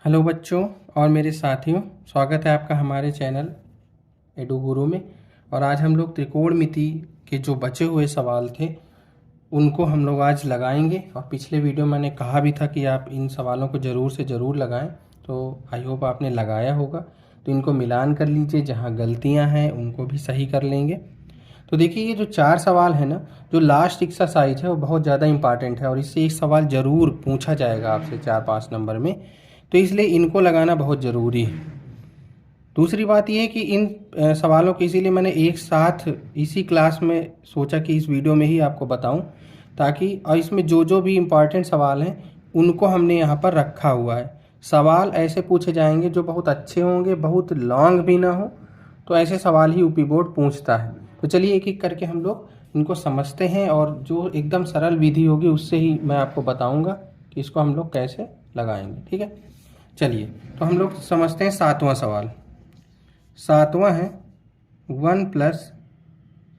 Hello बच्चों और मेरे साथियों, स्वागत है आपका हमारे चैनल एडू गुरु में। और आज हम लोग त्रिकोणमिति के जो बचे हुए सवाल थे उनको हम लोग आज लगाएंगे। और पिछले वीडियो में मैंने कहा भी था कि आप इन सवालों को ज़रूर से ज़रूर लगाएं, तो आई होप आपने लगाया होगा। तो इनको मिलान कर लीजिए, जहाँ गलतियाँ हैं उनको भी सही कर लेंगे। तो देखिए, ये जो 4 सवाल है ना, जो लास्ट एक्सरसाइज है वो बहुत ज़्यादा इंपॉर्टेंट है और इससे एक सवाल ज़रूर पूछा जाएगा आपसे 4-5 नंबर में, तो इसलिए इनको लगाना बहुत ज़रूरी है। दूसरी बात यह है कि इन सवालों को इसीलिए मैंने एक साथ इसी क्लास में सोचा कि इस वीडियो में ही आपको बताऊं, ताकि और इसमें जो जो भी इम्पॉर्टेंट सवाल हैं उनको हमने यहाँ पर रखा हुआ है। सवाल ऐसे पूछे जाएंगे जो बहुत अच्छे होंगे, बहुत लॉन्ग भी ना हो, तो ऐसे सवाल ही यूपी बोर्ड पूछता है। तो चलिए एक एक करके हम लोग इनको समझते हैं और जो एकदम सरल विधि होगी उससे ही मैं आपको बताऊंगा कि इसको हम लोग कैसे लगाएंगे। ठीक है, चलिए तो हम लोग समझते हैं 7वां सवाल। 7वां है 1 प्लस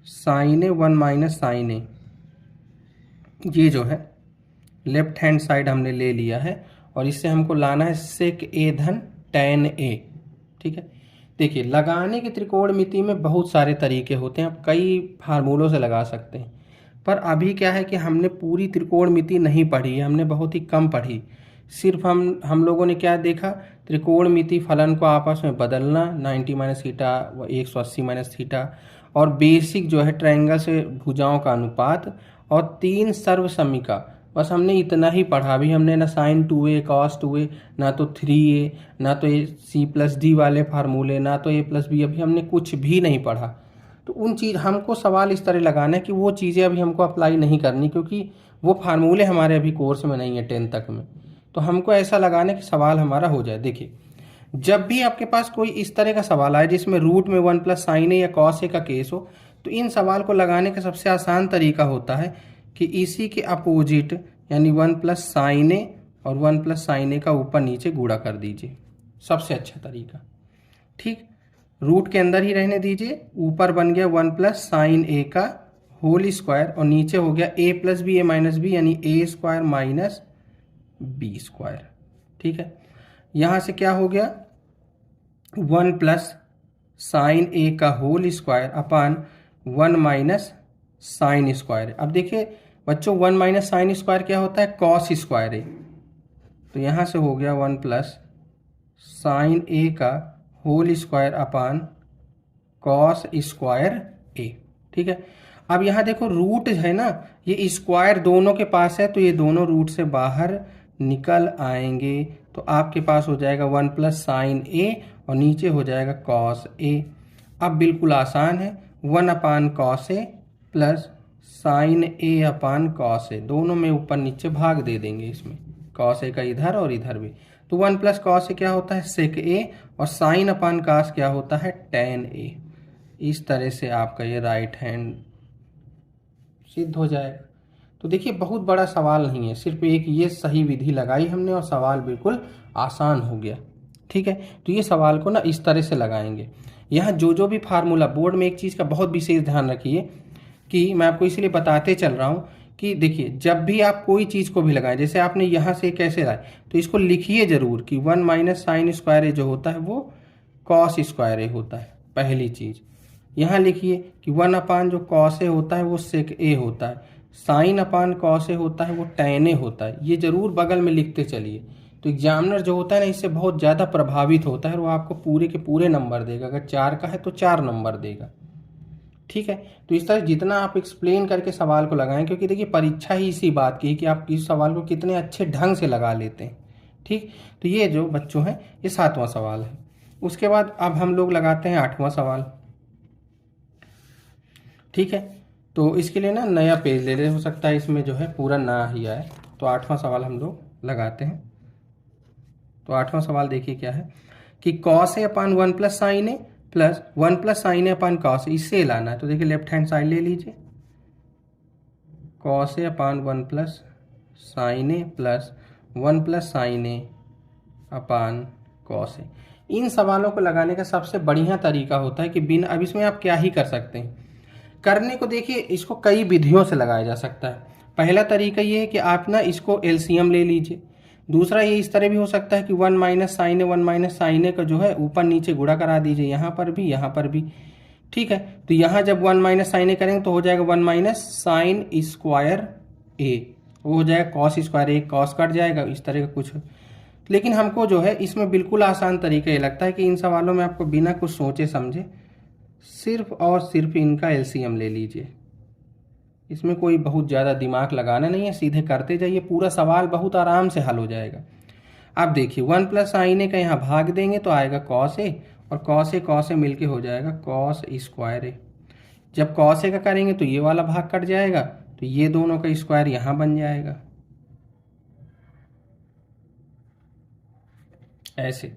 साइन ए 1 माइनस साइन ए। ये जो है लेफ्ट हैंड साइड हमने ले लिया है और इससे हमको लाना है सेक ए धन टैन ए। ठीक है, देखिए लगाने की त्रिकोणमिति में बहुत सारे तरीके होते हैं, आप कई फार्मूलों से लगा सकते हैं। पर अभी क्या है कि हमने पूरी त्रिकोणमिति नहीं पढ़ी है, हमने बहुत ही कम पढ़ी। सिर्फ हम लोगों ने क्या देखा, त्रिकोणमिति फलन को आपस में बदलना, 90 माइनस थीटा व 180 माइनस थीटा, और बेसिक जो है ट्रायंगल से भुजाओं का अनुपात, और 3 सर्वसमीका। बस हमने इतना ही पढ़ा। अभी हमने ना साइन 2a कॉस 2a, ना तो 3a, ना तो c प्लस डी वाले फार्मूले, ना तो a प्लस बी, अभी हमने कुछ भी नहीं पढ़ा। तो उन चीज़ हमको सवाल इस तरह लगाना है कि वो चीज़ें अभी हमको अप्लाई नहीं करनी, क्योंकि वो फार्मूले हमारे अभी कोर्स में नहीं है 10 तक में। तो हमको ऐसा लगाना है कि सवाल हमारा हो जाए। देखिए, जब भी आपके पास कोई इस तरह का सवाल आए जिसमें रूट में 1 प्लस साइन ए या कॉस ए का केस हो, तो इन सवाल को लगाने का सबसे आसान तरीका होता है कि इसी के अपोजिट यानी 1 प्लस साइन ए और 1 प्लस साइन ए का ऊपर नीचे गुणा कर दीजिए, सबसे अच्छा तरीका। ठीक, रूट के अंदर ही रहने दीजिए। ऊपर बन गया 1 प्लस साइन ए का होल स्क्वायर और नीचे हो गया a plus B A minus B, यानी A square minus B square. ठीक है, यहाँ से क्या हो गया, 1 प्लस साइन ए का whole square upon 1 minus sine square. अब देखिए बच्चों, 1 माइनस साइन स्क्वायर क्या होता है, कॉस स्क्वायर ए। तो यहाँ से हो गया 1 प्लस साइन ए का whole square upon cos square A. ठीक है, अब यहाँ देखो रूट है ना, ये स्क्वायर दोनों के पास है, तो ये दोनों रूट से बाहर निकल आएंगे। तो आपके पास हो जाएगा 1 प्लस साइन ए और नीचे हो जाएगा कॉस ए। अब बिल्कुल आसान है, 1 अपान cos A plus sine A upon cos A, दोनों में ऊपर नीचे भाग दे देंगे इसमें, कॉस ए का इधर और इधर भी। तो 1 प्लस कॉस ए क्या होता है, सेक ए, और साइन अपान कॉस क्या होता है, टैन ए। इस तरह से आपका ये राइट हैंड सिद्ध हो जाएगा। तो देखिए, बहुत बड़ा सवाल नहीं है, सिर्फ एक ये सही विधि लगाई हमने और सवाल बिल्कुल आसान हो गया। ठीक है, तो ये सवाल को ना इस तरह से लगाएंगे। यहाँ जो जो भी फार्मूला, बोर्ड में एक चीज़ का बहुत विशेष ध्यान रखिए कि मैं आपको इसलिए बताते चल रहा हूँ कि देखिए, जब भी आप कोई चीज़ को भी लगाएं, जैसे आपने यहाँ से कैसे लाए, तो इसको लिखिए जरूर कि 1 माइनस साइन स्क्वायर ए जो होता है वो कॉस स्क्वायर ए होता है। पहली चीज़ यहाँ लिखिए कि 1 अपान जो कॉस ए होता है वो सेक ए होता है, साइन अपान कॉस ए होता है वो टैन ए होता है। ये जरूर बगल में लिखते चलिए। तो एग्जामिनर जो होता है ना, इससे बहुत ज़्यादा प्रभावित होता है और वो आपको पूरे के पूरे नंबर देगा। अगर 4 का है तो 4 नंबर देगा। ठीक है, तो इस तरह जितना आप एक्सप्लेन करके सवाल को लगाएं, क्योंकि देखिए परीक्षा ही इसी बात की है कि आप इस सवाल को कितने अच्छे ढंग से लगा लेते हैं। ठीक, तो ये जो बच्चों हैं ये 7वां सवाल है। उसके बाद अब हम लोग लगाते हैं 8वां सवाल। ठीक है, तो इसके लिए ना नया पेज ले ले, हो सकता है इसमें जो है पूरा ना ही आए। तो 8वां सवाल हम लोग लगाते हैं। तो 8वां सवाल देखिए क्या है कि cos A upon 1 plus sine A plus 1 plus sine A upon cos A, इससे लाना है। तो देखिए लेफ्ट हैंड साइड ले लीजिए, cos A upon 1 plus sine A plus 1 plus sine A upon cos A. इन सवालों को लगाने का सबसे बढ़िया तरीका होता है कि बिन, अब इसमें आप क्या ही कर सकते हैं करने को। देखिए, इसको कई विधियों से लगाया जा सकता है। पहला तरीका ये है कि आप ना इसको एलसीएम ले लीजिए। दूसरा ये इस तरह भी हो सकता है कि 1 minus sign A 1 minus sign A का जो है ऊपर नीचे गुणा करा दीजिए, यहाँ पर भी यहाँ पर भी। ठीक है, तो यहाँ जब 1 माइनस साइन ए करेंगे तो हो जाएगा 1 माइनस साइन स्क्वायर ए, वो हो जाएगा कॉस स्क्वायर ए, कॉस कट जाएगा, इस तरह का कुछ। लेकिन हमको जो है इसमें बिल्कुल आसान तरीका ये लगता है कि इन सवालों में आपको बिना कुछ सोचे समझे सिर्फ और सिर्फ इनका एलसीएम ले लीजिए। इसमें कोई बहुत ज़्यादा दिमाग लगाना नहीं है, सीधे करते जाइए, पूरा सवाल बहुत आराम से हल हो जाएगा। आप देखिए 1 प्लस साइन ए का यहाँ भाग देंगे तो आएगा कॉस ए, और कॉस ए मिलके हो जाएगा कॉस स्क्वायर ए। जब कॉस ए का करेंगे तो ये वाला भाग कट जाएगा, तो ये दोनों का स्क्वायर यहाँ बन जाएगा ऐसे।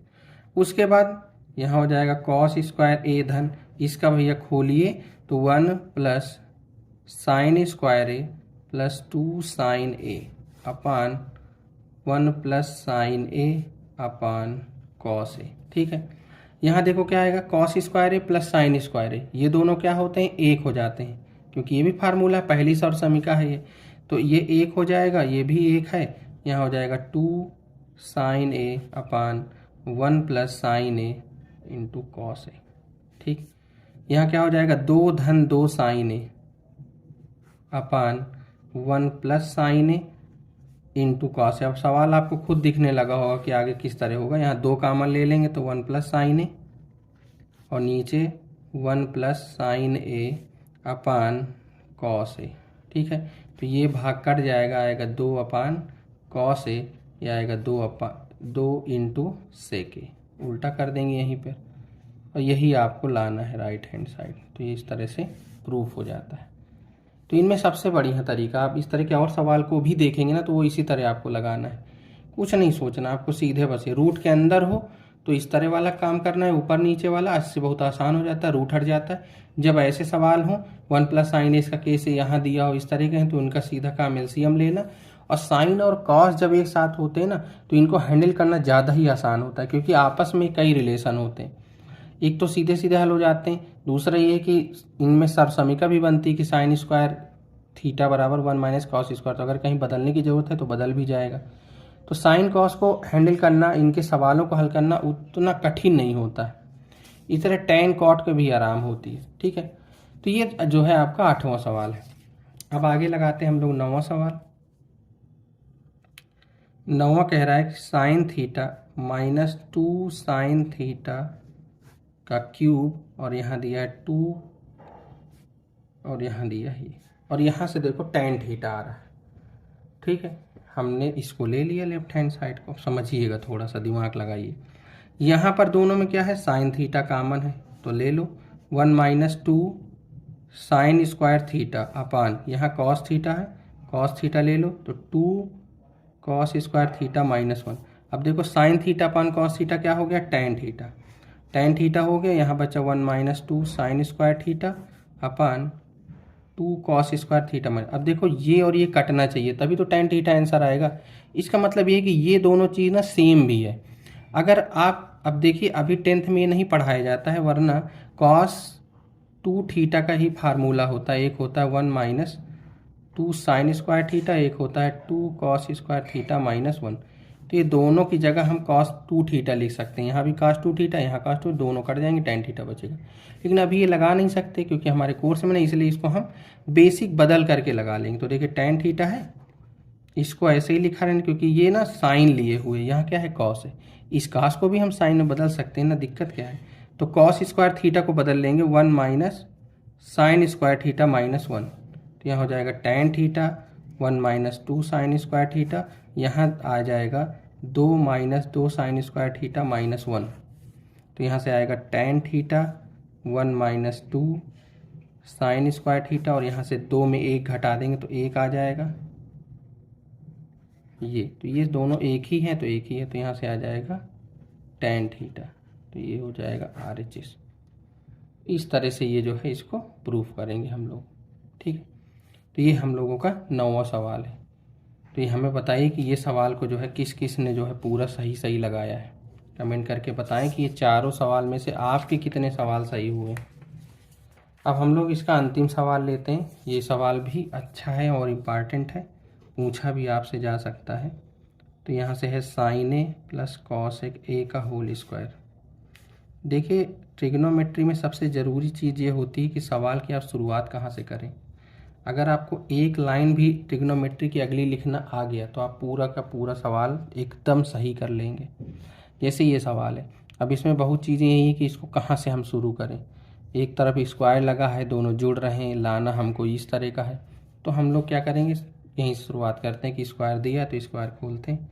उसके बाद यहाँ हो जाएगा कॉस स्क्वायर ए धन, इसका भैया खोलिए तो 1 plus sine square A plus 2 sign A upon 1 plus sine A upon cos A. ठीक है, यहाँ देखो क्या आएगा, कॉस स्क्वायर ए प्लस साइन स्क्वायर ए, ये दोनों क्या होते हैं, एक हो जाते हैं, क्योंकि ये भी फार्मूला है, पहली सौर समीका है ये, तो ये एक हो जाएगा, ये भी एक है। यहाँ हो जाएगा 2 sign A upon 1 plus sine A into cos A. ठीक, यहाँ क्या हो जाएगा, 2 धन 2 sign A upon 1 plus sine A into cos A. अब सवाल आपको खुद दिखने लगा होगा कि आगे किस तरह होगा। यहाँ 2 कॉमन ले लेंगे तो 1 प्लस साइन ए, और नीचे 1 plus sine A upon cos A. ठीक है, तो ये भाग कट जाएगा, आएगा 2 अपान कॉस ए, ये आएगा 2 इंटू सेक ए, उल्टा कर देंगे यहीं पर, और यही आपको लाना है राइट हैंड साइड। तो ये इस तरह से प्रूफ हो जाता है। तो इनमें सबसे बढ़िया तरीका, आप इस तरह के और सवाल को भी देखेंगे ना तो वो इसी तरह आपको लगाना है, कुछ नहीं सोचना आपको, सीधे बस ये रूट के अंदर हो तो इस तरह वाला काम करना है, ऊपर नीचे वाला, इससे बहुत आसान हो जाता है, रूट हट जाता है। जब ऐसे सवाल हो 1 प्लस साइन इसका केस यहाँ दिया हो इस तरह के हैं, तो उनका सीधा काम एलसीएम लेना। और साइन और कॉस जब एक साथ होते हैं ना तो इनको हैंडल करना ज़्यादा ही आसान होता है, क्योंकि आपस में कई रिलेशन होते हैं। एक तो सीधे सीधे हल हो जाते हैं, दूसरा ये कि इनमें सर्वसमीका भी बनती है कि साइन स्क्वायर थीटा बराबर 1 माइनस कॉस स्क्वायर, तो अगर कहीं बदलने की जरूरत है तो बदल भी जाएगा। तो साइन कॉस को हैंडल करना, इनके सवालों को हल करना उतना कठिन नहीं होता है। इस तरह टैन कॉट के भी आराम होती है। ठीक है, तो ये जो है आपका 8वां सवाल है। अब आगे लगाते हैं हम लोग 9वां सवाल। 9वां कह रहा है कि sine theta minus 2 sine theta का क्यूब, और यहाँ दिया है 2, और यहाँ दिया है ये, और यहाँ से देखो टैन थीटा आ रहा है। ठीक है, हमने इसको ले लिया लेफ्ट हैंड साइड को, समझिएगा, थोड़ा सा दिमाग लगाइए। यहाँ पर दोनों में क्या है, साइन थीटा कॉमन है तो ले लो, 1 minus 2 sign square theta upon, यहाँ कॉस थीटा है, कॉस थीटा ले लो तो 2 कॉस स्क्वायर थीटा माइनस 1। अब देखो sine theta upon cos theta क्या हो गया, टैन थीटा, टैन थीटा हो गया, यहाँ बचा 1 minus 2 sign square theta upon 2 cos square theta minus. अब देखो ये और ये कटना चाहिए, तभी तो टैन थीटा आंसर आएगा। इसका मतलब ये कि ये दोनों चीज़ ना सेम भी है। अगर आप अब देखिए, अभी 10th में ये नहीं पढ़ाया जाता है, वरना कॉस 2 थीटा का ही फार्मूला होता है। एक होता है 1 माइनस 2 साइन स्क्वायर थीटा, एक होता है 2 कॉस स्क्वायर थीटा माइनस 1। तो ये दोनों की जगह हम cos 2 थीटा लिख सकते हैं, यहाँ भी cos 2 थीटा, यहाँ cos 2, दोनों कट जाएंगे, tan थीटा बचेगा। लेकिन अभी ये लगा नहीं सकते क्योंकि हमारे कोर्स में नहीं, इसलिए इसको हम बेसिक बदल करके लगा लेंगे। तो देखिए tan थीटा है, इसको ऐसे ही लिखा रहें क्योंकि ये ना साइन लिए हुए, यहाँ क्या है cos है, इस cos को भी हम साइन में बदल सकते हैं ना, दिक्कत क्या है। तो cos स्क्वायर थीटा को बदल लेंगे 1 minus sine square theta minus 1, तो यहाँ हो जाएगा tan theta 1 minus 2 sign square theta, यहाँ आ जाएगा 2 minus 2 sign square theta minus 1, तो यहाँ से आएगा tan theta 1 minus 2 sign square theta, और यहाँ से 2 में 1 घटा देंगे तो 1 आ जाएगा ये, तो ये दोनों एक ही हैं तो एक ही है, तो यहाँ से आ जाएगा tan थीटा, तो ये हो जाएगा RHS। इस तरह से ये जो है इसको प्रूफ करेंगे हम लोग। ठीक है, तो ये हम लोगों का 9वां सवाल है। तो ये हमें बताइए कि ये सवाल को जो है किस किस ने जो है पूरा सही लगाया है। कमेंट करके बताएं कि ये चारों सवाल में से आपके कितने सवाल सही हुए। अब हम लोग इसका अंतिम सवाल लेते हैं। ये सवाल भी अच्छा है और इम्पॉर्टेंट है, पूछा भी आपसे जा सकता है। तो यहाँ से है sine A plus cosec A का होल स्क्वायर। देखिए ट्रिग्नोमेट्री में सबसे ज़रूरी चीज़ ये होती है कि सवाल की आप शुरुआत कहाँ से करें। अगर आपको एक लाइन भी ट्रिग्नोमेट्री की अगली लिखना आ गया तो आप पूरा का पूरा सवाल एकदम सही कर लेंगे। जैसे ये सवाल है, अब इसमें बहुत चीज़ें यही है कि इसको कहाँ से हम शुरू करें। एक तरफ स्क्वायर लगा है, दोनों जुड़ रहे हैं, लाना हमको इस तरह का है, तो हम लोग क्या करेंगे, यहीं से शुरुआत करते हैं कि स्क्वायर दिया तो स्क्वायर खोलते हैं,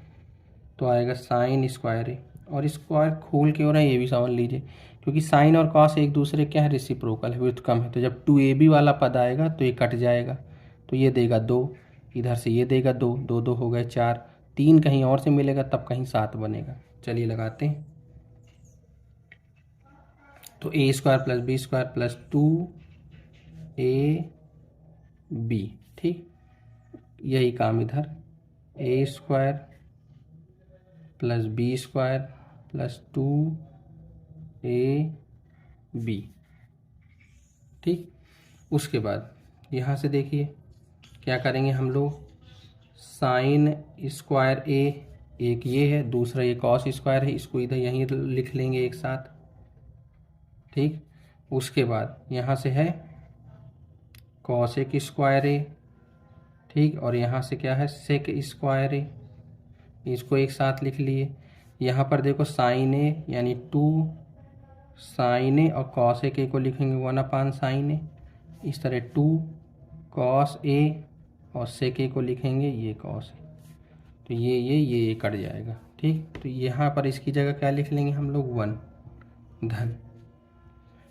तो आएगा साइन स्क्वायर है। और स्क्वायर खोल के हो रहा है ये भी समझ लीजिए, क्योंकि साइन और कॉस एक दूसरे क्या है, रेसिप्रोकल है, व्युत्क्रम है। तो जब 2ab वाला पद आएगा तो ये कट जाएगा, तो ये देगा 2, इधर से ये देगा 2, 2 2 हो गए 4, 3 कहीं और से मिलेगा तब कहीं 7 बनेगा। चलिए लगाते हैं, तो A square plus B square plus 2ab, ठीक, यही काम इधर, A square plus B square plus 2ab, ठीक। उसके बाद यहाँ से देखिए क्या करेंगे हम लोग, साइन स्क्वायर ए, एक ये है, दूसरा ये कॉस स्क्वायर है, इसको इधर यहीं लिख लेंगे एक साथ, ठीक। उसके बाद यहाँ से है कॉसेक स्क्वायर ए, ठीक, और यहाँ से क्या है, सेक स्क्वायर ए, इसको एक साथ लिख लिए। यहाँ पर देखो साइन ए यानी 2 साइन ए और कॉस ए को लिखेंगे 1 साइन ए, इस तरह 2 कॉस ए और सेक ए को लिखेंगे ये कॉस ए, तो ये कट जाएगा, ठीक। तो यहाँ पर इसकी जगह क्या लिख लेंगे हम लोग, 1 धन।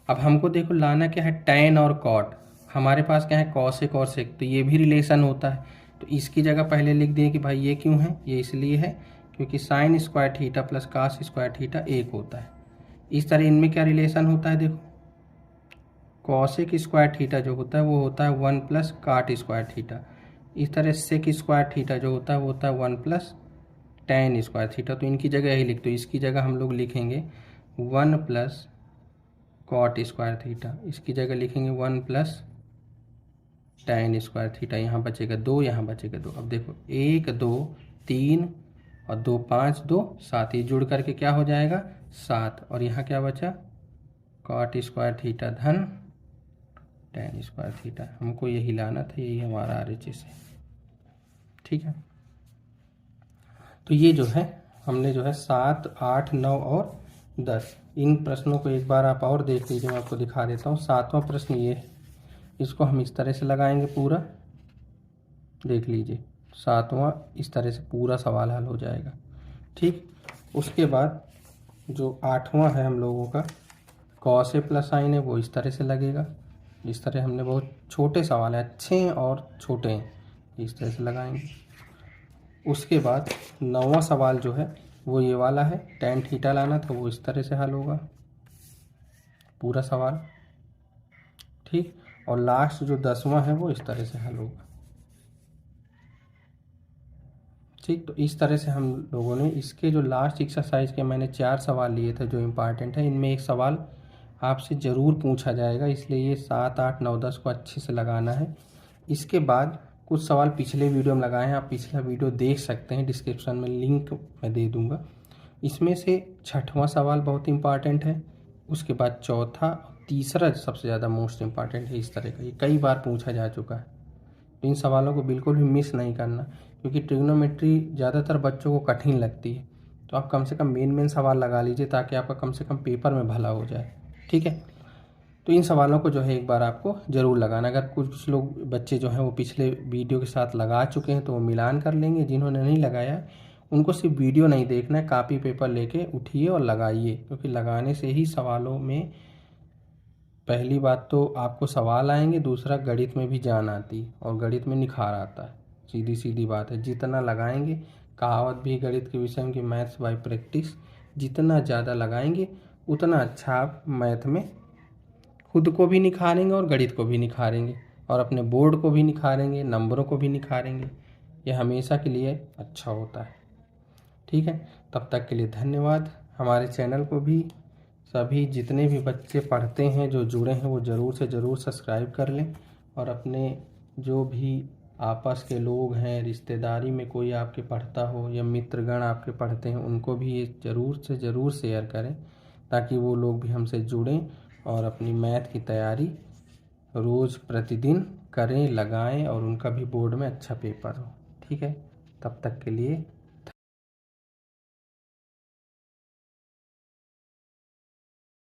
अब हमको देखो लाना क्या है, टैन और कॉट, हमारे पास क्या है कॉसेक और सेक, तो ये भी रिलेशन होता है, तो इसकी जगह पहले लिख दिए कि भाई ये क्यों है, ये इसलिए है क्योंकि sine square theta plus cos square theta एक होता है। इस तरह इनमें क्या रिलेशन होता है, देखो कॉसेक स्क्वायर थीटा जो होता है वो होता है 1 प्लस काट स्क्वायर थीटा, इस तरह सेक स्क्वायर थीटा जो होता है वो होता है 1 प्लस टैन स्क्वायर थीटा। तो इनकी जगह यही लिख दो, इसकी जगह हम लोग लिखेंगे 1 प्लस कॉट स्क्वायर थीटा, इसकी जगह लिखेंगे 1 प्लस टैन स्क्वायर थीटा, यहाँ बचेगा 2, यहाँ बचेगा 2। अब देखो 1 2 3 और 2 5 2 7, ये जुड़ करके क्या हो जाएगा 7, और यहाँ क्या बचा कॉट स्क्वायर थीटा धन टैन स्क्वायर थीटा। हमको यही लाना था, यही हमारा RHS है, ठीक है। तो ये जो है हमने जो है 7 8 9 और 10 इन प्रश्नों को एक बार आप और देख लीजिए, मैं आपको दिखा देता हूँ। 7वां प्रश्न ये है, इसको हम इस तरह से लगाएंगे, पूरा देख लीजिए, 7वां इस तरह से पूरा सवाल हल हो जाएगा, ठीक। उसके बाद जो 8वां है हम लोगों का कॉस ए प्लस साइन है, वो इस तरह से लगेगा, इस तरह हमने बहुत छोटे सवाल हैं, अच्छे हैं और छोटे हैं, इस तरह से लगाएंगे। उसके बाद 9वां सवाल जो है वो ये वाला है, टैन थीटा लाना था, वो इस तरह से हल होगा पूरा सवाल, ठीक। और लास्ट जो 10वां है वो इस तरह से हल होगा, ठीक। तो इस तरह से हम लोगों ने इसके जो लास्ट एक्सरसाइज के मैंने 4 सवाल लिए थे जो इम्पॉर्टेंट है, इनमें एक सवाल आपसे ज़रूर पूछा जाएगा, इसलिए ये 7 8 9 10 को अच्छे से लगाना है। इसके बाद कुछ सवाल पिछले वीडियो में लगाए हैं, आप पिछला वीडियो देख सकते हैं, डिस्क्रिप्शन में लिंक मैं दे दूंगा। इसमें से 6वां सवाल बहुत इंपॉर्टेंट है, उसके बाद चौथा, तीसरा सबसे ज़्यादा मोस्ट इम्पॉर्टेंट है, इस तरह का ये कई बार पूछा जा चुका है, तो इन सवालों को बिल्कुल भी मिस नहीं करना, क्योंकि ट्रिग्नोमेट्री ज़्यादातर बच्चों को कठिन लगती है, तो आप कम से कम मेन सवाल लगा लीजिए ताकि आपका कम से कम पेपर में भला हो जाए, ठीक है। तो इन सवालों को जो है एक बार आपको ज़रूर लगाना। अगर कुछ लोग बच्चे जो हैं वो पिछले वीडियो के साथ लगा चुके हैं तो वो मिलान कर लेंगे, जिन्होंने नहीं लगाया उनको सिर्फ वीडियो नहीं देखना है, कापी पेपर लेके उठिए और लगाइए, क्योंकि लगाने से ही सवालों में पहली बात तो आपको सवाल आएंगे, दूसरा गणित में भी जान आती है और गणित में निखार आता है, सीधी सीधी बात है। जितना लगाएंगे, कहावत भी गणित के विषय में कि मैथ्स बाय प्रैक्टिस, जितना ज़्यादा लगाएंगे उतना अच्छा आप मैथ में खुद को भी निखारेंगे और गणित को भी निखारेंगे और अपने बोर्ड को भी निखारेंगे, नंबरों को भी निखारेंगे, यह हमेशा के लिए अच्छा होता है, ठीक है। तब तक के लिए धन्यवाद। हमारे चैनल को भी सभी जितने भी बच्चे पढ़ते हैं जो जुड़े हैं वो ज़रूर से ज़रूर सब्सक्राइब कर लें, और अपने जो भी आपस के लोग हैं, रिश्तेदारी में कोई आपके पढ़ता हो या मित्रगण आपके पढ़ते हैं, उनको भी ये ज़रूर से ज़रूर शेयर करें ताकि वो लोग भी हमसे जुड़ें और अपनी मैथ की तैयारी रोज़ प्रतिदिन करें, लगाएं और उनका भी बोर्ड में अच्छा पेपर हो। ठीक है, तब तक के लिए